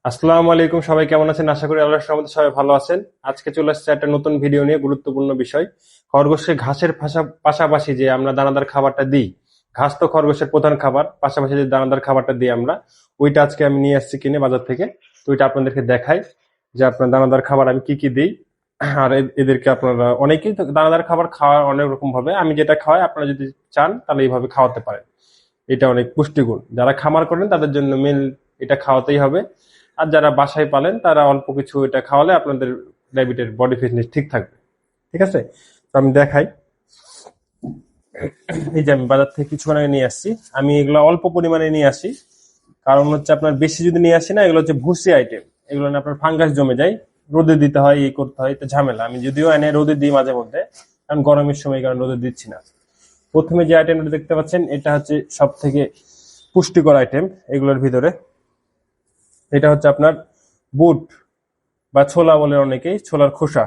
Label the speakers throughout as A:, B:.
A: আসসালামু আলাইকুম, সবাই কেমন আছেন? আশা করি আল্লাহর রহমতে সবাই ভালো আছেন। আজকে চলে আসছে একটা নতুন ভিডিও নিয়ে, গুরুত্বপূর্ণ বিষয়। খরগোশকে ঘাসের পাশাপাশি যে আমরা দানাদার খাবারটা দিই, ঘাস তো খরগোশের প্রধান খাবার, পাশাপাশি যে দানাদার খাবারটা দিই আমরা, ওইটা আজকে আমি নিয়ে আসছি কিনে বাজার থেকে। তো ওইটা আপনাদেরকে দেখাই যে আপনার দানাদার খাবার আমি কি কি দিই। আর এদেরকে আপনারা অনেকেই তো দানাদার খাবার খাওয়া অনেক রকম ভাবে, আমি যেটা খাওয়াই আপনারা যদি চান তাহলে এইভাবে খাওয়াতে পারেন। এটা অনেক পুষ্টিগুণ, যারা খামার করেন তাদের জন্য মেন এটা খাওয়াতেই হবে। আর যারা বাসায় পালেন তারা অল্প কিছু এটা খাওয়ালে আপনাদের র্যাবিটের বডি ফিটনেস ঠিক থাকবে। ঠিক আছে, তো আমি দেখাই। এই যে আমি বাজার থেকে কিছুক্ষণ আগে নিয়ে আসছি। আমি এগুলো অল্প পরিমাণে নিয়ে আসি, কারণ হচ্ছে আপনার বেশি যদি নিয়ে আসি না, এগুলো হচ্ছে ভুসি আইটেম, এগুলো না আপনার ফাঙ্গাস জমে যায়, রোদে দিতে হয়, এই করতে হয়, এটা ঝামেলা। আমি যদিও এনে রোদে দিই মাঝে মধ্যে, কারণ গরমের সময় কারণ রোদে দিচ্ছি না। প্রথমে যে আইটেমটা দেখতে পাচ্ছেন এটা হচ্ছে সব থেকে পুষ্টিকর আইটেম এগুলোর ভিতরে। এটা হচ্ছে আপনার বুট বা ছোলা বলে অনেকেই, ছোলার খোসা।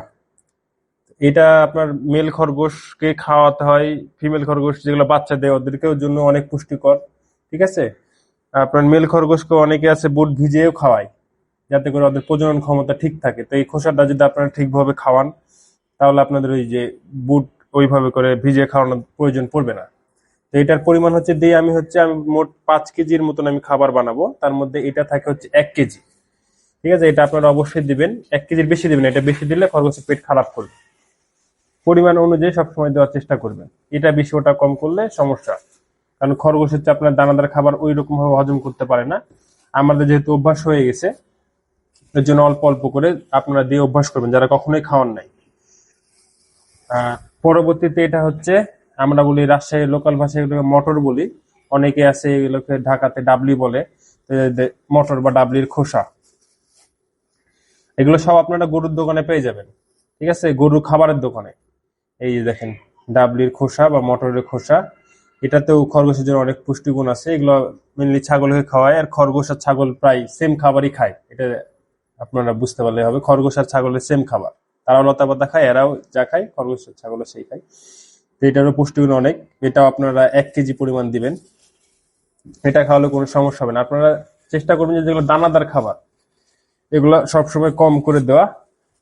A: এটা আপনার মেল খরগোশকে খাওয়াতে হয়, ফিমেল খরগোশ যেগুলো বাচ্চা দেয় ওদেরকেও জন্য অনেক পুষ্টিকর। ঠিক আছে, আপনার মেল খরগোশকে অনেকে আছে বুট ভিজিয়েও খাওয়ায়, যাতে করে ওদের প্রজনন ক্ষমতা ঠিক থাকে। তো এই খোসাটা যদি আপনারা ঠিকভাবে খাওয়ান, তাহলে আপনাদের ওই যে বুট ওইভাবে করে ভিজিয়ে খাওয়ানোর প্রয়োজন পড়বে না। তো এটার পরিমাণ হচ্ছে দিয়ে আমি মোট 5 কেজির মতন আমি খাবার বানাবো, তার মধ্যে এটা থাকে হচ্ছে 1 কেজি। ঠিক আছে, এটা আপনারা অবশ্যই দিবেন, 1 কেজির বেশি দিবেন, এটা বেশি দিলে খরগোশের পেট খারাপ করবে। পরিমাণ অনুযায়ী সবসময় দেওয়ার চেষ্টা করবেন, এটা বেশি ওটা কম করলে সমস্যা। কারণ খরগোশ হচ্ছে আপনার দানাদার খাবার ওই রকম ভাবে হজম করতে পারে না। আমাদের যেহেতু অভ্যাস হয়ে গেছে, এর জন্য অল্প অল্প করে আপনারা দিয়ে অভ্যাস করবেন, যারা কখনোই খাওয়ান নাই। পরবর্তীতে এটা হচ্ছে, আমরা বলি রাজশাহীর লোকাল ভাষায় এগুলোকে মটর বলি, অনেকে আছে এগুলোকে ঢাকাতে ডাবলি বলে। তো মটর বা ডাবলির খোসা, এগুলো সব আপনারা গরুর দোকানে পেয়ে যাবেন। ঠিক আছে, গরুর খাবারের দোকানে। এই যে দেখেন, ডাবলির খোসা বা মটরের খোসা, এটাতেও খরগোশের জন্য অনেক পুষ্টিগুণ আছে। এগুলো মেনলি ছাগলকে খাওয়ায়, আর খরগোশ আর ছাগল প্রায় সেম খাবারই খায়, এটা আপনারা বুঝতে পারলে হবে। খরগোশ আর ছাগলের সেম খাবার, তারাও লতা পাতা খায়, এরাও যা খায় খরগোশ আর ছাগলও সেই খায়। তো এটারও পুষ্টিগুণ অনেক। এটাও আপনারা 1 কেজি পরিমাণ দিবেন, এটা খাওয়ালে কোনো সমস্যা হবে না। আপনারা চেষ্টা করবেন যে যেগুলো দানাদার খাবার এগুলো সবসময় কম করে দেওয়া।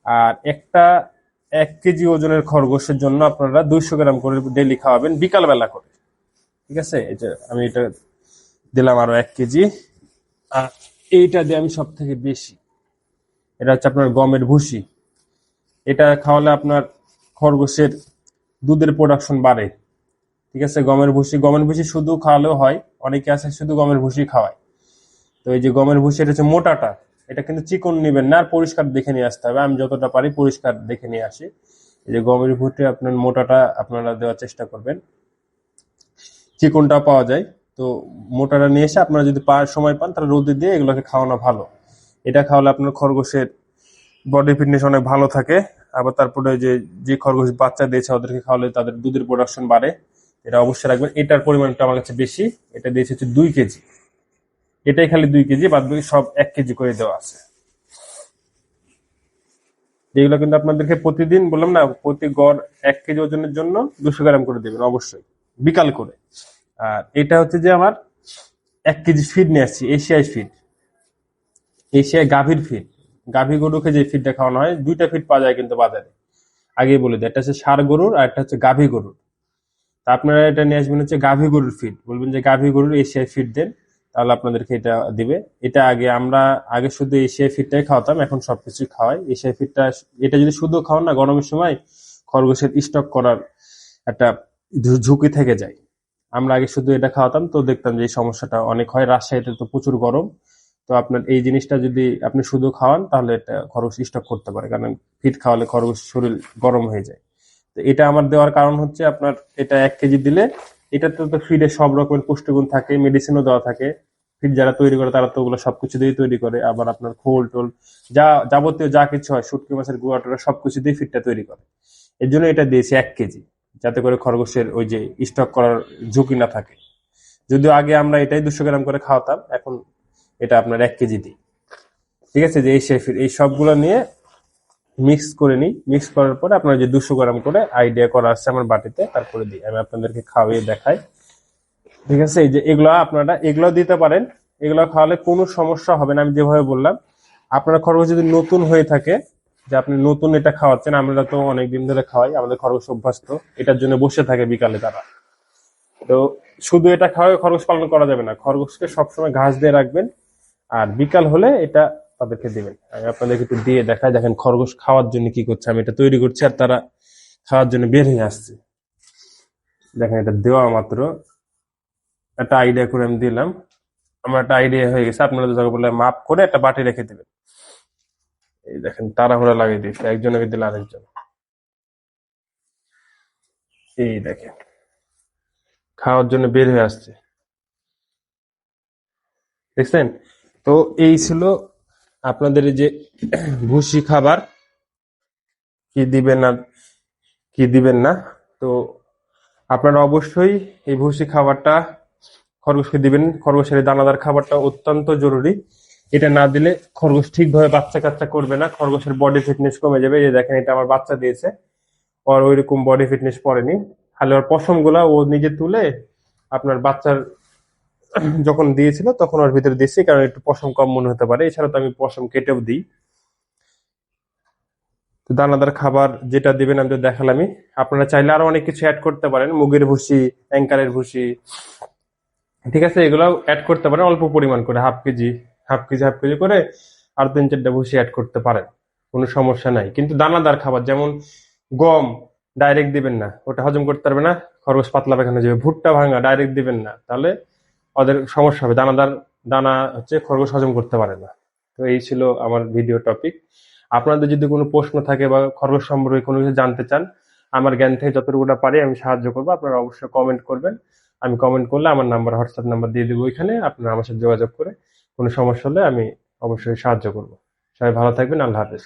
A: আর 1 কেজি ওজনের খরগোশের জন্য আপনারা 200 গ্রাম করে ডেইলি খাওয়াবেন বিকাল বেলা করে। ঠিক আছে, এই যে আমি এটা দিলাম আরো 1 কেজি। আর এইটা দিয়ে আমি সব থেকে বেশি, এটা হচ্ছে আপনার গমের ভুসি। এটা খাওয়ালে আপনার খরগোশের দুধের প্রোডাকশন বাড়ে। ঠিক আছে, গমের ভুসি শুধু খাওয়ালেও হয়, অনেকে আছে শুধু গমের ভুসি খাওয়ায়। তো এই যে গমের ভুসি, এটা হচ্ছে মোটাটা, এটা কিন্তু চিকন নিবেন না, আর পরিষ্কার দেখে নিয়ে আসতে হবে। আমি যতটা পারি পরিষ্কার দেখে নিয়ে আসি। এই যে গমের ভুসি আপনার মোটাটা আপনারা দেওয়ার চেষ্টা করবেন, চিকনটা পাওয়া যায়। তো মোটাটা নিয়ে এসে আপনারা যদি সময় পান তাহলে রোদে দিয়ে এগুলোকে খাওয়ানো ভালো। এটা খাওয়ালে আপনার খরগোশের বডি ফিটনেস অনেক ভালো থাকে। আবার তারপরে যে যে খরগোশ বাচ্চা দিয়েছে ওদেরকে খাওয়ালে তাদের দুধের প্রোডাকশন বাড়ে, এটা অবশ্যই রাখবেন। এটার পরিমাণটা আমার কাছে বেশি, এটা দিয়েছে হচ্ছে 2 কেজি। এটাই খালি 2 কেজি, বাদ বাকি সব 1 কেজি করে দেওয়া আছে। যেগুলো কিন্তু আপনাদেরকে প্রতিদিন বললাম না, প্রতি গড় 1 কেজি ওজনের জন্য 200 গ্রাম করে দেবেন অবশ্যই, বিকাল করে। আর এটা হচ্ছে যে আমার 1 কেজি ফিড নিয়ে আসছি, এশিয়াই ফিড, এশিয়ায় গাভীর ফিড। গাভী গরুকে যে ফিডটা খাওয়ানো হয়, 2টা ফিড পাওয়া যায় কিন্তু বাজারে। আগেই বলে দিই, একটা হচ্ছে ষাঁড় গরুর আর একটা হচ্ছে গাভী গরুর। তা আপনারা এটা নিয়ে আসবেন হচ্ছে গাভী গরুর ফিড, বলবেন যে গাভী গরুর এশিয়াই ফিড দেন, তাহলে আপনাদেরকে এটা দিবে। এটা আগে শুধু এশিয়াই ফিডটাই খাওয়াতাম, এখন সবকিছু খাওয়াই এশিয়াই ফিডটা। এটা যদি শুধু খাওয়ান না, গরমের সময় খরগোশের স্টক করার একটা ঝুঁকি থেকে যায়। আমরা আগে শুধু এটা খাওয়াতাম, তো দেখতাম যে এই সমস্যাটা অনেক হয়। রাজশাহীতে তো প্রচুর গরম, তো আপনার এই জিনিসটা যদি আপনি শুধু খাওয়ান তাহলে এটা খরগোশ স্টক করতে পারে, কারণ ফিড খাওয়ালে খরগোশ শরীর গরম হয়ে যায়। তো এটা আমার দেওয়ার কারণ হচ্ছে, আপনার এটা 1 কেজি দিলে এটাতে তো ফিডে সব রকমের পুষ্টিগুণ থাকে, মেডিসিনও দেওয়া থাকে। ফিড যারা তৈরি করে তারা তো ওগুলো সবকিছু দিয়ে তৈরি করে, আবার আপনার খোল টোল যা যাবতীয় যা কিছু হয়, শুটকি মাছের গুঁড়া টুড়া সবকিছু দিয়ে ফিডটা তৈরি করে। এর জন্য এটা দিয়েছি 1 কেজি, যাতে করে খরগোশের ওই যে স্টক করার ঝুঁকি না থাকে। যদিও আগে আমরা এটাই 200 গ্রাম করে খাওয়াতাম, এখন এটা আপনার 1 কেজি দিই। ঠিক আছে, যে এই শেফির এই সবগুলো নিয়ে মিক্স করে নিই, মিক্স করার পরে আপনার যে 200 গ্রাম করে আইডিয়া করা আছে আমার বাটিতে, তারপরে দিই। আমি আপনাদেরকে খাওয়িয়ে দেখাই। ঠিক আছে, এই যে এগুলো আপনারা এগুলো দিতে পারেন, এগুলো খাওয়ালে কোনো সমস্যা হবে না, আমি যেভাবে বললাম। আপনার খরগোশ যদি নতুন হয়ে থাকে, যে আপনি নতুন এটা খাওয়াচ্ছেন, আমরা তো অনেকদিন ধরে খাওয়াই, আমাদের খরগোশ অভ্যস্ত, এটার জন্য বসে থাকে বিকালে তারা। তো শুধু এটা খাওয়াই খরগোশ পালন করা যাবে না, খরগোশকে সবসময় ঘাস দিয়ে রাখবেন, আর বিকাল হলে এটা তাদেরকে দিবেন। আমি আপনাদেরকে একটু দিয়ে দেখাই, দেখেন খরগোশ খাওয়ার জন্য কি করছে, আমি এটা তৈরি করছি আর তারা খাওয়ার জন্য বের হয়ে আসছে। দেখেন এটা দেওয়া মাত্র একটা আইডিয়া করে আমি দিলাম, আমার একটা আইডিয়া হয়ে গেছে। আপনারা দরকার বলে মাপ করে একটা বাটি রেখে দিবেন। এই দেখেন তাড়াহুড়া লাগিয়ে দিয়েছে, একজনকে দিলে আরেকজন। এই দেখেন খাওয়ার জন্য বের হয়ে আসছে, দেখছেন? তো এই ছিল আপনাদের এই যে ভুসি খাবার, কি দিবেন না কি দিবেন না। তো আপনারা অবশ্যই এই ভুসি খাবারটা খরগোশকে দিবেন। খরগোশের এই দানাদার খাবারটা অত্যন্ত জরুরি, এটা না দিলে খরগোশ ঠিকভাবে বাচ্চা কাচ্চা করবে না, খরগোশের বডি ফিটনেস কমে যাবে। এই যে দেখেন এটা আমার বাচ্চা দিয়েছে, ওর ওইরকম বডি ফিটনেস পড়েনি, খালি ওর পশম গুলা ও নিজে তুলে আপনার বাচ্চার যখন দিয়েছিল তখন ওর ভিতরে দিয়েছি, কারণ একটু পশম কম মনে হতে পারে, এছাড়া তো আমি পশম কেটেও দিই। তো দানাদার খাবার যেটা দিবেন আমি তো দেখালামই, আপনারা চাইলে আরো অনেক কিছু অ্যাড করতে পারেন, মুগের ভুসি, অ্যাঙ্কারের ভুসি, ঠিক আছে, এগুলাও অ্যাড করতে পারেন অল্প পরিমাণ করে, হাফ কেজি করে আর 3-4টা ভুসি অ্যাড করতে পারেন, কোনো সমস্যা নাই। কিন্তু দানাদার খাবার যেমন গম ডাইরেক্ট দিবেন না, ওটা হজম করতে পারবে না, খরগোশ পাতলা পায়খানা যাবে। ভুট্টা ভাঙা ডাইরেক্ট দিবেন না, তাহলে ওদের সমস্যা হবে, দানাদার দানা হচ্ছে খরগোশ হজম করতে পারে না। তো এই ছিল আমার ভিডিও টপিক। আপনাদের যদি কোনো প্রশ্ন থাকে বা খরগোশ সম্পর্কে কোনো কিছু জানতে চান, আমার জ্ঞান থেকে যতটুকুটা পারি আমি সাহায্য করবো। আপনারা অবশ্যই কমেন্ট করবেন, আমি কমেন্ট করলে আমার নাম্বার, হোয়াটসঅ্যাপ নাম্বার দিয়ে দেবো ওইখানে, আপনারা আমার সাথে যোগাযোগ করে কোনো সমস্যা হলে আমি অবশ্যই সাহায্য করবো। সবাই ভালো থাকবেন, আল্লাহ হাফেজ।